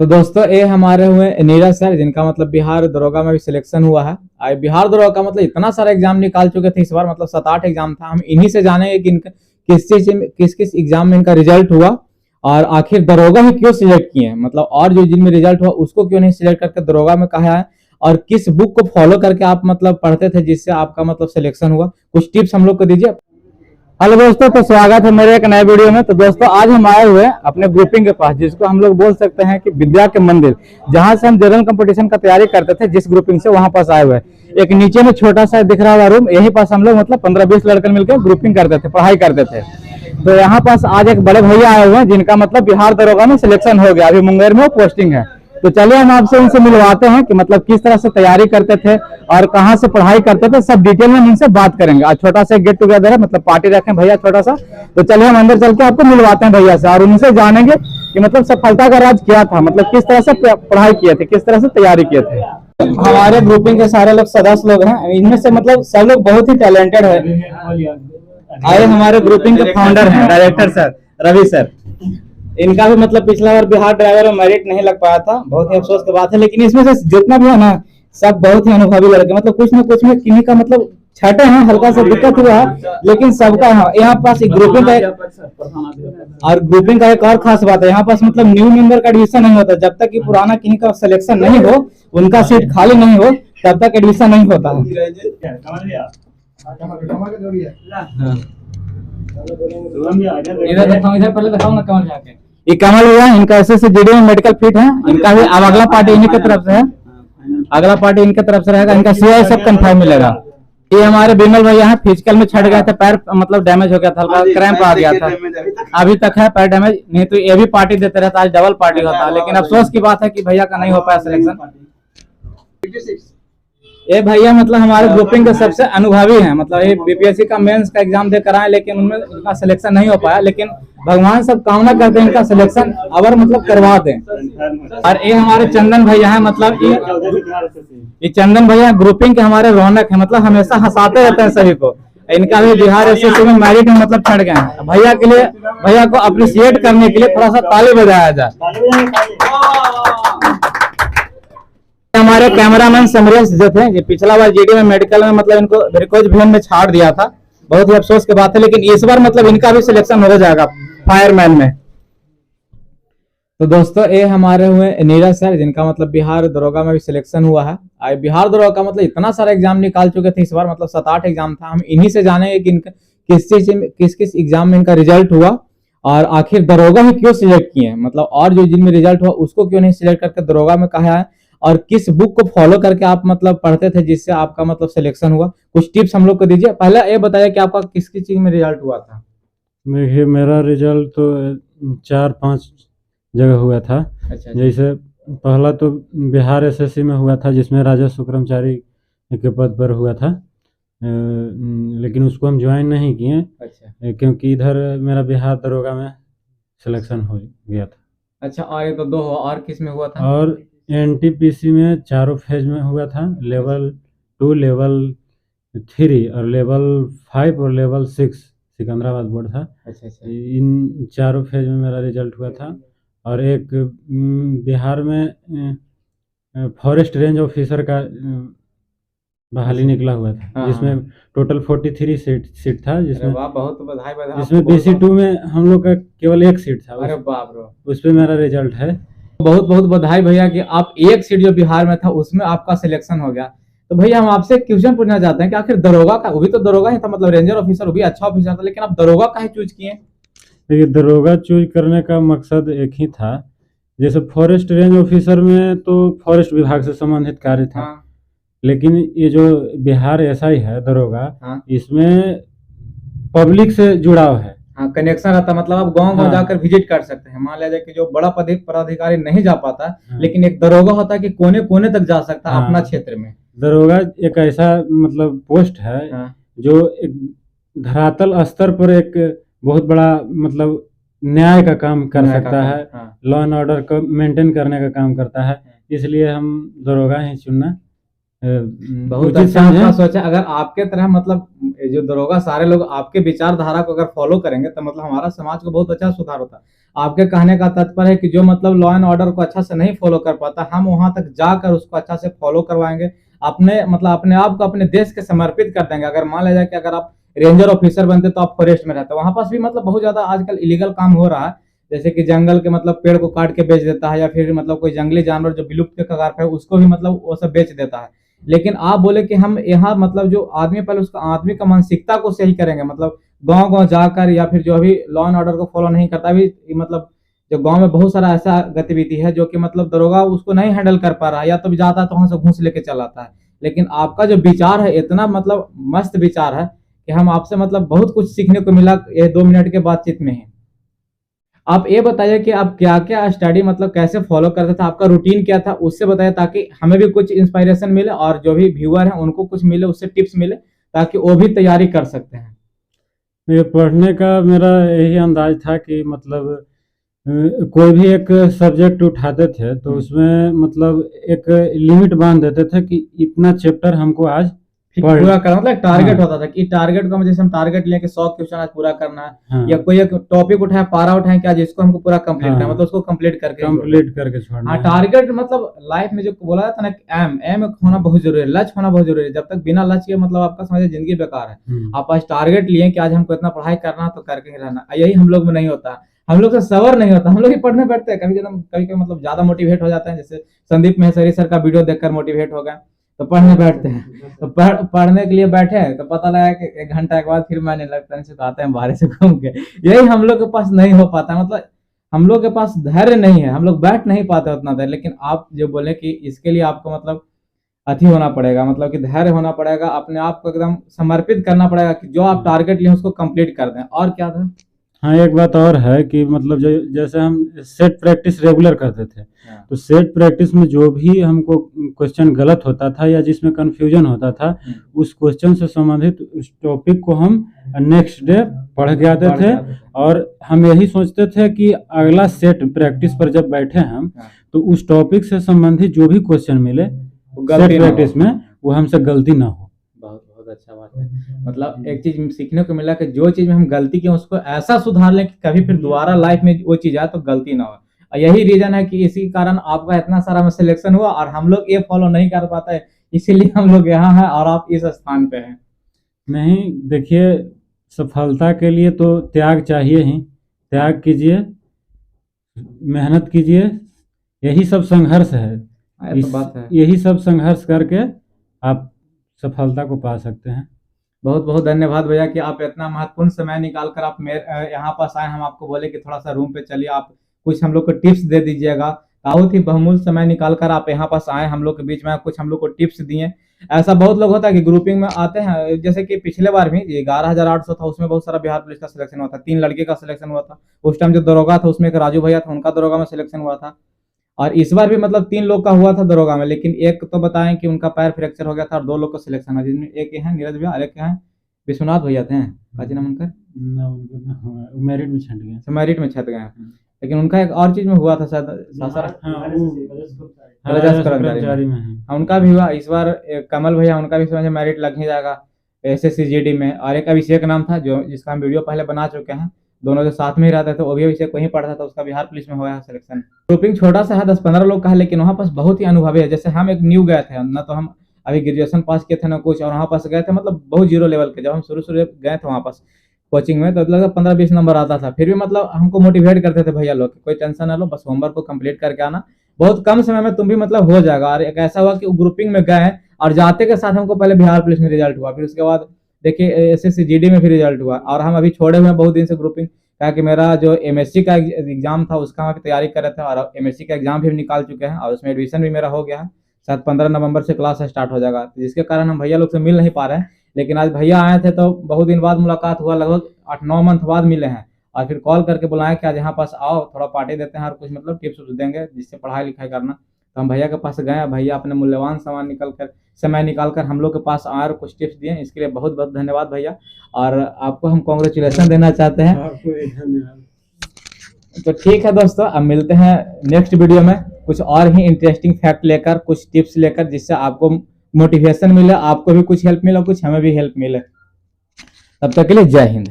तो दोस्तों ये हमारे हुए नीरज सर जिनका मतलब बिहार दरोगा में भी सिलेक्शन हुआ है। बिहार दरोगा का मतलब इतना सारा एग्जाम निकाल चुके थे इस बार, मतलब 7-8 एग्जाम था। हम इन्हीं से जानेंगे कि इनका किस चीज में किस किस एग्जाम में इनका रिजल्ट हुआ और आखिर दरोगा ही क्यों सिलेक्ट किए हैं, मतलब और जो जिनमें रिजल्ट हुआ उसको क्यों नहीं सिलेक्ट करके दरोगा में कहा है, और किस बुक को फॉलो करके आप मतलब पढ़ते थे जिससे आपका मतलब सिलेक्शन हुआ। कुछ टिप्स हम लोग को दीजिए। हेलो दोस्तों, तो स्वागत है मेरे एक नए वीडियो में। तो दोस्तों आज हम आए हुए हैं अपने ग्रुपिंग के पास, जिसको हम लोग बोल सकते हैं कि विद्या के मंदिर, जहां से हम जनरल कंपटीशन का तैयारी करते थे। जिस ग्रुपिंग से वहां पास आए हुए हैं, एक नीचे में छोटा सा दिख रहा हुआ रूम, यही पास हम लोग मतलब 15-20 लड़के मिलकर ग्रुपिंग करते थे, पढ़ाई करते थे। तो यहाँ पास आज एक बड़े भैया आए हुए हैं जिनका मतलब बिहार दरोगा में सिलेक्शन हो गया, अभी मुंगेर में पोस्टिंग है। तो चलिए हम आपसे उनसे मिलवाते हैं कि मतलब किस तरह से तैयारी करते थे और कहाँ से पढ़ाई करते थे, सब डिटेल में हम इनसे बात करेंगे। आज छोटा सा गेट टुगेदर है, मतलब पार्टी रखें भैया छोटा सा। तो चलिए हम अंदर चल के आपको मिलवाते हैं भैया से और उनसे जानेंगे कि मतलब सफलता का राज क्या था, मतलब किस तरह से पढ़ाई किए थे, किस तरह से तैयारी किए थे। हमारे ग्रुपिंग के सारे लोग सदस्य लोग हैं, इनमें से मतलब सब लोग बहुत ही टैलेंटेड है। आए हमारे ग्रुपिंग के फाउंडर हैं डायरेक्टर सर रवि सर। इनका भी मतलब पिछला बार बिहार ड्राइवर में मेरिट नहीं लग पाया था, बहुत ही अफसोस की बात है। लेकिन इसमें से जितना भी है ना, सब बहुत ही अनुभवी लड़के, मतलब कुछ ना कुछ में किन्हीं का मतलब छठे हैं, हल्का सा दिक्कत हुआ है, लेकिन सबका यहाँ पास ग्रुपिंग का और ग्रुपिंग का एक और खास बात है, यहाँ पास मतलब न्यू मेंबर का एडमिशन नहीं होता। जब तक कि पुराना किन्हीं का सिलेक्शन नहीं हो, उनका सीट खाली नहीं हो, तब तक एडमिशन नहीं होता है। इधर दिखाओ, इधर पहले दिखाओ ना कमल जाके। ये कमल हुआ, इनका एसएससी में मेडिकल फिट है। इनका भी अब अगला पार्टी इन्हीं की तरफ से है, अगला पार्टी इनकी तरफ से रहेगा। इनका सीआई सब कंफर्म मिलेगा। ये हमारे बिमल भैया हैं, फिजिकल में छट गया था, पैर मतलब डैमेज हो गया था, हल्का क्रैम्प आ गया था, अभी तक है पैर डैमेज। नहीं तो ये भी पार्टी देते रहता, आज डबल पार्टी होता। लेकिन अफसोस की बात है कि भैया का नहीं हो पाया सिलेक्शन। ये भैया मतलब हमारे ग्रुपिंग के सबसे अनुभवी हैं, मतलब ये बीपीएससी का मेंस का एग्जाम देकर आए, लेकिन उनमें इनका सिलेक्शन नहीं हो पाया। लेकिन भगवान सब कामना करते हैं इनका सिलेक्शन अवर मतलब करवा दें। और ये हमारे चंदन भैया हैं, मतलब ये चंदन भैया ग्रुपिंग के हमारे रौनक है, मतलब हमेशा हंसाते रहते हैं सभी को। इनका भी बिहार एसएससी में मेरिट में मतलब छट गए हैं। भैया के लिए, भैया को अप्रिशिएट करने के लिए थोड़ा सा ताली बजाया जाए। हमारे कैमरामैन समरेश जो थे, ये पिछला बार जीडी में मेडिकल में मतलब इनको वेरिकोज वेन में छाड़ दिया था, बहुत ही अफसोस की बात है। लेकिन इस बार मतलब इनका भी सिलेक्शन हो जाएगा फायरमैन में। तो दोस्तों ये हमारे हुए नीरज सर जिनका मतलब बिहार दरोगा में भी सिलेक्शन हुआ है। बिहार दरोगा का मतलब इतना सारा एग्जाम निकाल चुके थे इस बार, मतलब 7-8 एग्जाम था। हम इन्हीं से जानेंगे कि इनका किस चीज में किस किस एग्जाम में इनका रिजल्ट हुआ और आखिर दरोगा ही क्यों सिलेक्ट किए हैं, मतलब और जो जिनमें रिजल्ट हुआ उसको क्यों नहीं सिलेक्ट करके दरोगा में कहा है, और किस बुक को फॉलो करके आप मतलब पढ़ते थे जिससे आपका मतलब सिलेक्शन हुआ। कुछ टिप्स हम लोग को दीजिए। पहले ये बताइए कि आपका किस किस चीज में रिजल्ट हुआ था। देखिए मेरा रिजल्ट तो 4-5 जगह हुआ था। अच्छा। जैसे पहला तो बिहार एसएससी में हुआ था, जिसमें राजस्व कर्मचारी के पद पर हुआ था। लेकिन उसको हम ज्वाइन नहीं किए। अच्छा। क्योंकि इधर मेरा बिहार दरोगा में सिलेक्शन हो गया था। अच्छा, और ये तो 2 और किस में हुआ था? और एनटीपीसी में 4 फेज में हुआ था, लेवल 2, लेवल 3 और लेवल 5 और लेवल 6 सिकंदराबाद बोर्ड था। अच्छा। इन 4 फेज में मेरा रिजल्ट हुआ था। और एक बिहार में फॉरेस्ट रेंज ऑफिसर का बहाली निकला हुआ था, जिसमें टोटल 43 सीट था, जिसमें बहुत बधाई जिसमें BC2 में हम लोग का केवल 1 सीट था। अरे बाप रे, उस पर मेरा रिजल्ट है। बहुत बहुत बधाई भैया कि आप 1 सीट जो बिहार में था उसमें आपका सिलेक्शन हो गया। तो भैया हम आपसे क्वेश्चन पूछना चाहते हैं कि आखिर दरोगा का, वो भी तो दरोगा ही था, मतलब रेंजर ऑफिसर, वो भी अच्छा ऑफिसर था, लेकिन आप दरोगा का ही चूज किए? देखिए दरोगा चूज करने का मकसद एक ही था। जैसे फॉरेस्ट रेंज ऑफिसर में तो फॉरेस्ट विभाग से संबंधित कार्य था। लेकिन ये जो बिहार एसआई है दरोगा, इसमें पब्लिक से जुड़ाव है। कनेक्शन रहता, मतलब आप गांव जाकर विजिट कर सकते हैं। मान लीजिए कि जो बड़ा पदाधिकारी नहीं जा पाता, लेकिन एक दरोगा होता है कि कोने कोने तक जा सकता है अपना क्षेत्र में। दरोगा एक ऐसा मतलब पोस्ट है जो एक धरातल स्तर पर एक बहुत बड़ा मतलब न्याय का काम कर सकता है, लॉ एंड ऑर्डर को मेंटेन करने का काम करता है। इसलिए हम दरोगा ही चुनना बहुत उचित अच्छा आपका समझें। सोचा। अगर आपके तरह मतलब ये जो दरोगा सारे लोग आपके विचारधारा को अगर फॉलो करेंगे तो मतलब हमारा समाज को बहुत अच्छा सुधार होता है। आपके कहने का तात्पर्य है कि जो मतलब लॉ एंड ऑर्डर को अच्छा से नहीं फॉलो कर पाता, हम वहां तक जाकर उसको अच्छा से फॉलो करवाएंगे, अपने मतलब अपने आप को अपने देश के समर्पित कर देंगे। अगर मान लिया जाए कि अगर आप रेंजर ऑफिसर बनते तो आप फॉरेस्ट में रहते, वहां पास भी मतलब बहुत ज्यादा आजकल इलीगल काम हो रहा है, जैसे कि जंगल के मतलब पेड़ को काट के बेच देता है, या फिर मतलब कोई जंगली जानवर जो विलुप्त के कगार पे है उसको भी मतलब वो सब बेच देता है। लेकिन आप बोले कि हम यहाँ मतलब जो आदमी पहले उसका आदमी का मानसिकता को सही करेंगे, मतलब गांव गांव जाकर, या फिर जो अभी लॉ एंड ऑर्डर को फॉलो नहीं करता अभी, मतलब जो गांव में बहुत सारा ऐसा गतिविधि है जो कि मतलब दरोगा उसको नहीं हैंडल कर पा रहा है, या तो जाता है तो वहां से घूस लेके चला आता है। लेकिन आपका जो विचार है इतना मतलब मस्त विचार है कि हम आपसे मतलब बहुत कुछ सीखने को मिला ये 2 मिनट के बातचीत में ही। आप ये बताइए कि आप क्या क्या स्टडी मतलब कैसे फॉलो करते थे, आपका रूटीन क्या था, उससे बताइए ताकि हमें भी कुछ इंस्पायरेशन मिले और जो भी व्यूअर हैं उनको कुछ मिले, उससे टिप्स मिले ताकि वो भी तैयारी कर सकते हैं। ये पढ़ने का मेरा यही अंदाज था कि मतलब कोई भी एक सब्जेक्ट उठाते थे तो उसमें मतलब एक लिमिट बांध देते थे कि इतना चैप्टर हमको आज पढ़ पूरा करना मतलब एक टारगेट हाँ होता था कि टारगेट को हम जैसे हम टारगेट लेके 100 क्वेश्चन आज पूरा करना है, हाँ या कोई एक टॉपिक उठाए पारा उठाए कि आज इसको हमको पूरा कंप्लीट करना है, हाँ मतलब उसको कंप्लीट करके ही छोड़ना है। कंप्लीट करके छोड़ना हाँ, है। टारगेट मतलब लाइफ में जो बोला जाता है ना कि एम एम होना बहुत जरूरी है, लक्ष्य होना बहुत जरूरी है। जब तक बिना लक्ष्य के मतलब आपका समझे जिंदगी बेकार है। आप आज टारगेट लिए कि आज हमको इतना पढ़ाई करना है तो करके ही रहना, यही हम लोग में नहीं होता। हम लोग से सबर नहीं होता, हम लोग ही पढ़ने बैठते हैं, कभी कभी मतलब ज्यादा मोटिवेट हो जाते हैं, जैसे संदीप महेश्वरी सर का वीडियो देखकर मोटिवेट हो गए तो पढ़ने बैठते हैं, तो पढ़ने के लिए बैठे तो पता लगा कि 1 घंटा के बाद फिर मैंने लगता है आते हैं बाहर से घूम के। यही हम लोग के पास नहीं हो पाता, मतलब हम लोग के पास धैर्य नहीं है, हम लोग बैठ नहीं पाते उतना देर। लेकिन आप जो बोले कि इसके लिए आपको मतलब अति होना पड़ेगा, मतलब कि धैर्य होना पड़ेगा, अपने आप को एकदम समर्पित करना पड़ेगा कि जो आप टारगेट लिए उसको कंप्लीट कर दें। और क्या था? हाँ एक बात और है कि मतलब जो जैसे हम सेट प्रैक्टिस रेगुलर करते थे हाँ। तो सेट प्रैक्टिस में जो भी हमको क्वेश्चन गलत होता था या जिसमें कंफ्यूजन होता था उस क्वेश्चन से संबंधित उस टॉपिक को हम नेक्स्ट डे पढ़ के आते थे और हम यही सोचते थे कि अगला सेट प्रैक्टिस पर जब बैठे हम तो उस टॉपिक से संबंधित जो भी क्वेश्चन मिले सेट प्रैक्टिस में वो हमसे गलती ना हो। बहुत बहुत अच्छा बात है। मतलब एक चीज सीखने को मिला कि जो चीज में हम गलती किए उसको ऐसा सुधार लें कि कभी फिर दोबारा लाइफ में वो चीज आए तो गलती ना हो। और यही रीजन है कि इसी कारण आपका इतना सारा में सिलेक्शन हुआ और हम लोग ये फॉलो नहीं कर पाते हैं, इसीलिए हम लोग यहाँ हैं और आप इस स्थान पे हैं। नहीं देखिए सफलता के लिए तो त्याग चाहिए ही, त्याग कीजिए, मेहनत कीजिए, यही सब संघर्ष है। ये तो बात है। यही सब संघर्ष करके आप सफलता को पा सकते हैं। बहुत बहुत धन्यवाद भैया कि आप इतना महत्वपूर्ण समय निकाल कर आप मेरे यहाँ पास आए। हम आपको बोले कि थोड़ा सा रूम पे चलिए, आप कुछ हम लोग को टिप्स दे दीजिएगा। बहुत ही बहुमूल्य समय निकाल कर आप यहाँ पास आए, हम लोग के बीच में कुछ हम लोग को टिप्स दिए। ऐसा बहुत लोग होता है कि ग्रुपिंग में आते हैं, जैसे कि पिछले बार भी 11,800 था, उसमें बहुत सारा बिहार पुलिस का सिलेक्शन हुआ था, 3 लड़के का सिलेक्शन हुआ था। उस टाइम जो दरोगा था उसमें एक राजू भैया था, उनका दरोगा में सिलेक्शन हुआ था। और इस बार भी मतलब 3 लोग का हुआ था दरोगा में, लेकिन एक तो बताएं कि उनका पैर फ्रैक्चर हो गया था और 2 लोग का सिलेक्शन है, जिसमें एक है नीरज भैया और एक है विश्वनाथ भैया थे, काजी नाम उनका, मेरिट में छंट गए, मेरिट में छट गए हैं। लेकिन उनका एक और चीज में हुआ था शायद रजस कर्मचारी में। हाँ, उनका भी हुआ इस बार। कमल भैया उनका भी समझ मेरिट लग ही जाएगा एसएससी जीडी में। और एक अभिषेक नाम था जो जिसका हम वीडियो पहले बना चुके हैं, दोनों जो साथ में ही रहते थे, वो भी अभिषेक वहीं पढ़ता था, उसका बिहार पुलिस में हुआ है सिलेक्शन। ग्रुपिंग छोटा सा है, 10-15 लोग का है, लेकिन वहाँ पास बहुत ही अनुभवी है। जैसे हम एक न्यू गए थे ना, तो हम अभी ग्रेजुएशन पास किए थे ना कुछ, और वहाँ पास गए थे मतलब बहुत जीरो लेवल के। जब हम शुरू शुरू गए थे वहाँ पास कोचिंग में तो लगभग 15-20 नंबर आता था, फिर भी मतलब हमको मोटिवेट करते थे भैया लोग, कोई टेंशन ना लो, बस होमवर्क को कंप्लीट करके आना, बहुत कम समय में तुम भी मतलब हो जाएगा। और एक ऐसा हुआ कि ग्रुपिंग में गए और जाते के साथ हमको पहले बिहार पुलिस में रिजल्ट हुआ, फिर उसके बाद देखिए एसएससी जीडी में भी रिजल्ट हुआ। और हम अभी छोड़े हुए हैं बहुत दिन से ग्रुपिंग, क्या कि मेरा जो एमएससी का एग्जाम था उसका हम तैयारी कर रहे थे, और एमएससी का एग्जाम भी निकाल चुके हैं और उसमें एडमिशन भी मेरा हो गया है। शायद 15 नवंबर से क्लास स्टार्ट हो जाएगा, जिसके कारण हम भैया लोग से मिल नहीं पा रहे हैं। लेकिन आज भैया आए थे तो बहुत दिन बाद मुलाकात हुआ, लगभग 8-9 मंथ बाद मिले हैं। और फिर कॉल करके बुलाया कि आज यहाँ पास आओ, थोड़ा पार्टी देते हैं और कुछ मतलब टिप्स देंगे जिससे पढ़ाई लिखाई करना। तो हम भैया के पास गए, भैया अपने मूल्यवान समय निकाल कर हम लोग के पास आए और कुछ टिप्स दिए, इसके लिए बहुत बहुत धन्यवाद भैया। और आपको हम कॉन्ग्रेचुलेसन देना चाहते हैं। तो ठीक है दोस्तों, अब मिलते हैं नेक्स्ट वीडियो में कुछ और ही इंटरेस्टिंग फैक्ट लेकर, कुछ टिप्स लेकर, जिससे आपको मोटिवेशन मिले, आपको भी कुछ हेल्प मिले, कुछ हमें भी हेल्प मिले। तब तक के लिए जय हिंद।